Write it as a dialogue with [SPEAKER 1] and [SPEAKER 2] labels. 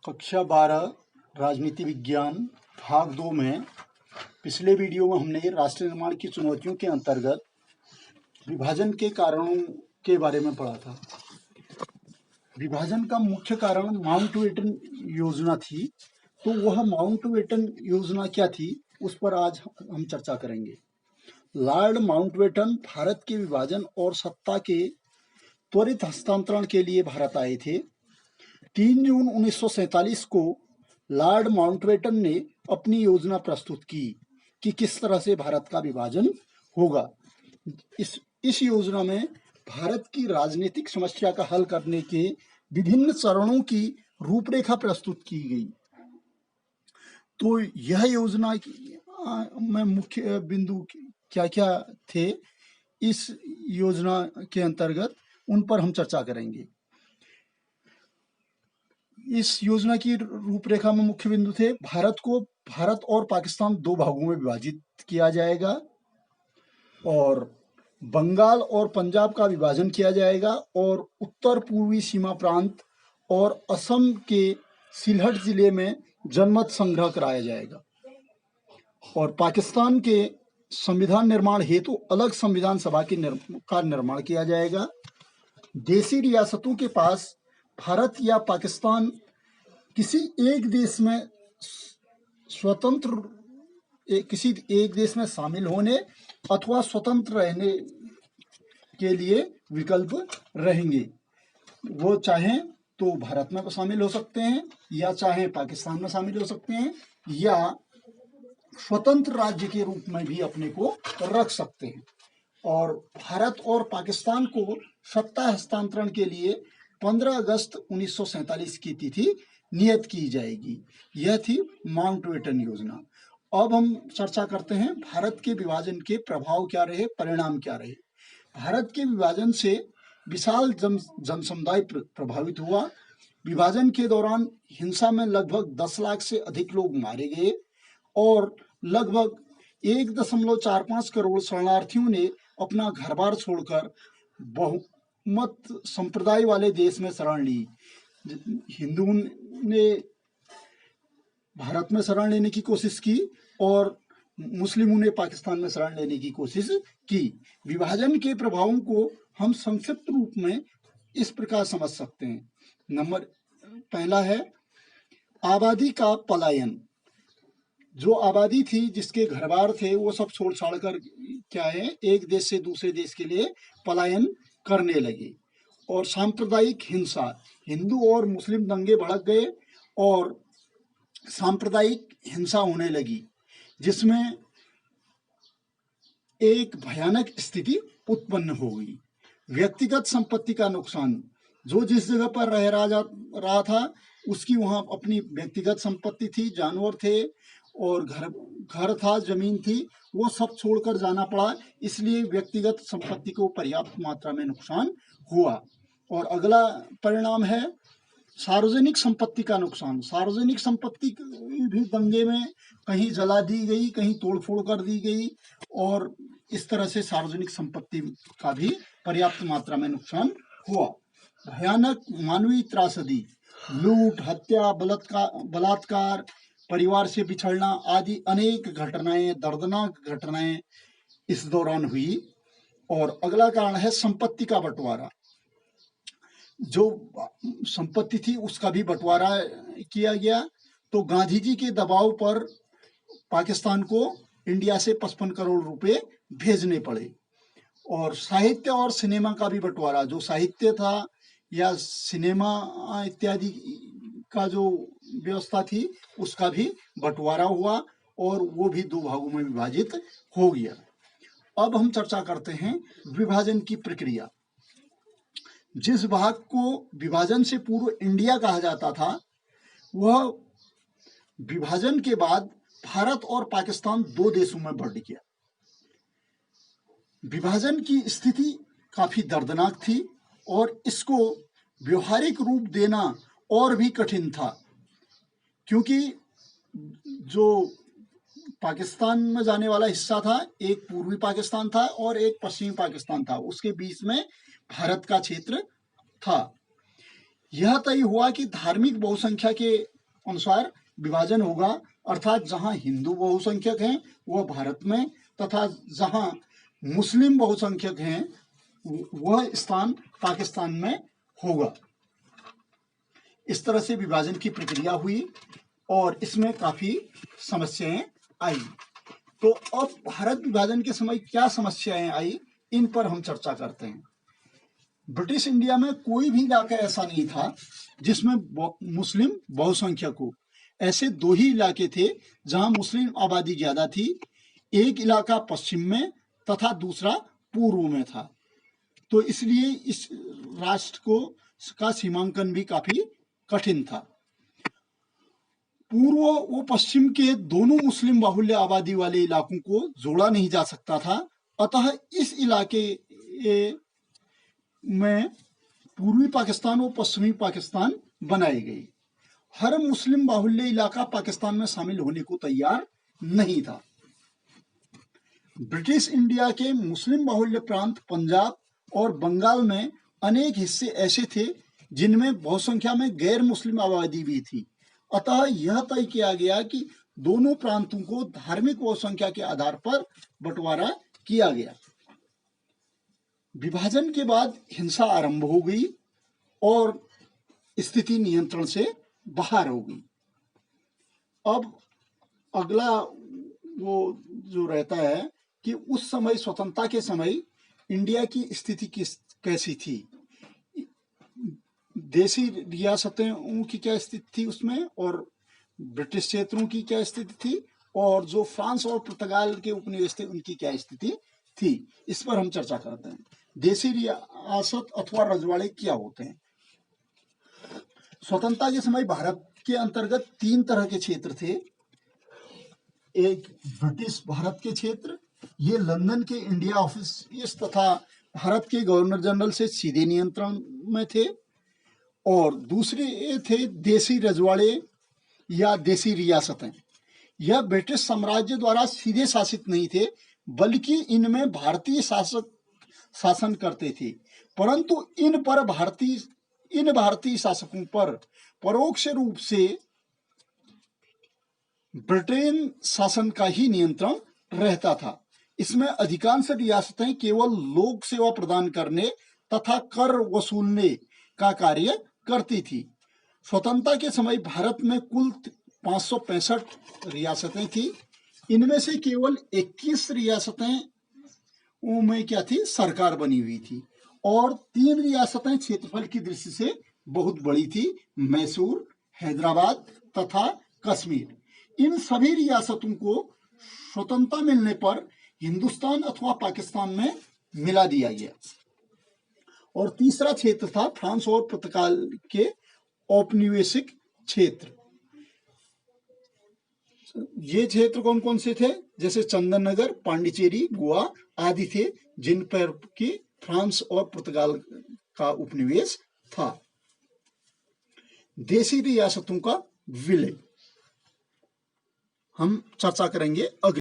[SPEAKER 1] कक्षा 12 राजनीति विज्ञान भाग 2 में पिछले वीडियो में हमने राष्ट्र निर्माण की चुनौतियों के अंतर्गत विभाजन के कारणों के बारे में पढ़ा था। विभाजन का मुख्य कारण माउंटबेटन योजना थी। तो वह माउंटबेटन योजना क्या थी, उस पर आज हम चर्चा करेंगे। लॉर्ड माउंटबेटन भारत के विभाजन और सत्ता के त्वरित हस्तांतरण के लिए भारत आए थे। 3 जून 1947 को लॉर्ड माउंटबेटन ने अपनी योजना प्रस्तुत की कि किस तरह से भारत का विभाजन होगा। इस योजना में भारत की राजनीतिक समस्या का हल करने के विभिन्न चरणों की रूपरेखा प्रस्तुत की गई। तो यह योजना में मुख्य बिंदु क्या क्या थे, इस योजना के अंतर्गत उन पर हम चर्चा करेंगे। इस योजना की रूपरेखा में मुख्य बिंदु थे, भारत और पाकिस्तान 2 भागों में विभाजित किया जाएगा और बंगाल और पंजाब का विभाजन किया जाएगा और उत्तर पूर्वी सीमा प्रांत और असम के सिलहट जिले में जनमत संग्रह कराया जाएगा और पाकिस्तान के संविधान निर्माण हेतु अलग संविधान सभा का निर्माण किया जाएगा। देशी रियासतों के पास भारत या पाकिस्तान किसी एक देश में किसी एक देश में शामिल होने अथवा स्वतंत्र रहने के लिए विकल्प रहेंगे। वो चाहें तो भारत में शामिल हो सकते हैं या चाहे पाकिस्तान में शामिल हो सकते हैं या स्वतंत्र राज्य के रूप में भी अपने को रख सकते हैं। और भारत और पाकिस्तान को सत्ता हस्तांतरण के लिए 15 अगस्त 1947 की तिथि नियत की जाएगी। यह थी माउंटबेटन योजना। अब हम चर्चा करते हैं भारत के विभाजन के प्रभाव क्या रहे, परिणाम क्या रहे। भारत के विभाजन से विशाल जनसमुदाय प्रभावित हुआ। विभाजन के दौरान हिंसा में लगभग 10 लाख से अधिक लोग मारे गए और लगभग 1.45 करोड़ शरणार्थियों ने अपना घर बार छोड़कर बहुमत संप्रदाय वाले देश में शरण ली। हिंदुओं ने भारत में शरण लेने की कोशिश की और मुस्लिमों ने पाकिस्तान में शरण लेने की कोशिश की। विभाजन के प्रभावों को हम संक्षिप्त रूप में इस प्रकार समझ सकते हैं। नंबर पहला है आबादी का पलायन। जो आबादी थी, जिसके घर बार थे, वो सब छोड़ छाड़ कर क्या है, एक देश से दूसरे देश के लिए पलायन करने लगे। और सांप्रदायिक हिंसा, हिंदू और मुस्लिम दंगे भड़क गए और सांप्रदायिक हिंसा होने लगी, जिसमें एक भयानक स्थिति उत्पन्न हो गई। व्यक्तिगत संपत्ति का नुकसान, जो जिस जगह पर रहा था उसकी वहां अपनी व्यक्तिगत संपत्ति थी, जानवर थे और घर था, जमीन थी, वो सब छोड़कर जाना पड़ा। इसलिए व्यक्तिगत संपत्ति को पर्याप्त मात्रा में नुकसान हुआ। और अगला परिणाम है सार्वजनिक संपत्ति का नुकसान। सार्वजनिक संपत्ति भी दंगे में कहीं जला दी गई, कहीं तोड़फोड़ कर दी गई और इस तरह से सार्वजनिक संपत्ति का भी पर्याप्त मात्रा में नुकसान हुआ। भयानक मानवीय त्रासदी, लूट, हत्या, बलात्कार, परिवार से बिछड़ना आदि अनेक घटनाएं, दर्दनाक घटनाएं इस दौरान हुई। और अगला कारण है संपत्ति का बंटवारा। जो संपत्ति थी उसका भी बंटवारा किया गया। तो गांधी जी के दबाव पर पाकिस्तान को इंडिया से 55 करोड़ रुपए भेजने पड़े। और साहित्य और सिनेमा का भी बंटवारा, जो साहित्य था या सिनेमा इत्यादि का जो व्यवस्था थी उसका भी बंटवारा हुआ और वो भी 2 भागों में विभाजित हो गया। अब हम चर्चा करते हैं विभाजन की प्रक्रिया। जिस भाग को विभाजन से पूर्व इंडिया कहा जाता था, वह विभाजन के बाद भारत और पाकिस्तान 2 देशों में बढ़ गया। विभाजन की स्थिति काफी दर्दनाक थी और इसको व्यवहारिक रूप देना और भी कठिन था, क्योंकि जो पाकिस्तान में जाने वाला हिस्सा था, एक पूर्वी पाकिस्तान था और एक पश्चिमी पाकिस्तान था, उसके बीच में भारत का क्षेत्र था। यह तय हुआ कि धार्मिक बहुसंख्या के अनुसार विभाजन होगा, अर्थात जहां हिंदू बहुसंख्यक हैं वह भारत में, तथा जहां मुस्लिम बहुसंख्यक हैं वह स्थान पाकिस्तान में होगा। इस तरह से विभाजन की प्रक्रिया हुई और इसमें काफी समस्याएं आई। तो अब भारत विभाजन के समय क्या समस्याएं आई, इन पर हम चर्चा करते हैं। ब्रिटिश इंडिया में कोई भी इलाका ऐसा नहीं था जिसमें मुस्लिम बहुसंख्यक हो। ऐसे 2 ही इलाके थे जहां मुस्लिम आबादी ज्यादा थी। एक इलाका पश्चिम में तथा दूसरा पूर्व में था। तो इसलिए इस राष्ट्र का सीमांकन भी काफी कठिन था। पूर्व व पश्चिम के दोनों मुस्लिम बाहुल्य आबादी वाले इलाकों को जोड़ा नहीं जा सकता था। अतः इस इलाके में पूर्वी पाकिस्तान और पश्चिमी पाकिस्तान बनाई गई। हर मुस्लिम बाहुल्य इलाका पाकिस्तान में शामिल होने को तैयार नहीं था। ब्रिटिश इंडिया के मुस्लिम बाहुल्य प्रांत पंजाब और बंगाल में अनेक हिस्से ऐसे थे जिनमें बहुसंख्या में गैर मुस्लिम आबादी भी थी। अतः यह तय किया गया कि दोनों प्रांतों को धार्मिक बहुसंख्या के आधार पर बंटवारा किया गया। विभाजन के बाद हिंसा आरंभ हो गई और स्थिति नियंत्रण से बाहर हो गई। अब अगला वो जो रहता है कि उस समय स्वतंत्रता के समय इंडिया की स्थिति कैसी थी, देसी रियासतों की क्या स्थिति थी उसमें, और ब्रिटिश क्षेत्रों की क्या स्थिति थी, और जो फ्रांस और पुर्तगाल के उपनिवेश थे उनकी क्या स्थिति थी, इस पर हम चर्चा करते हैं। देसी रियासत अथवा रजवाड़े क्या होते हैं? स्वतंत्रता के समय भारत के अंतर्गत 3 तरह के क्षेत्र थे। एक ब्रिटिश भारत के क्षेत्र, ये लंदन के इंडिया ऑफिस तथा भारत के गवर्नर जनरल से सीधे नियंत्रण में थे। और दूसरे थे देसी रजवाड़े या देसी रियासतें। यह ब्रिटिश साम्राज्य द्वारा सीधे शासित नहीं थे, बल्कि इनमें भारतीय शासक शासन करते थे, परंतु इन भारतीय शासकों पर परोक्ष रूप से ब्रिटेन शासन का ही नियंत्रण रहता था। इसमें अधिकांश रियासतें केवल लोक सेवा प्रदान करने तथा कर वसूलने का कार्य करती थी। स्वतंत्रता के समय भारत में कुल 565 रियासतें थी। इनमें से केवल 21 रियासतें में क्या थी, सरकार बनी हुई थी, और 3 रियासतें क्षेत्रफल की दृष्टि से बहुत बड़ी थी, मैसूर, हैदराबाद तथा कश्मीर। इन सभी रियासतों को स्वतंत्रता मिलने पर हिंदुस्तान अथवा पाकिस्तान में मिला दिया गया। और तीसरा क्षेत्र था फ्रांस और पुर्तगाल के औपनिवेशिक क्षेत्र। ये क्षेत्र कौन कौन से थे? जैसे चंदननगर, पांडिचेरी, गोवा आदि थे, जिन पर कि फ्रांस और पुर्तगाल का उपनिवेश था। देसी रियासतों का विलय हम चर्चा करेंगे अगले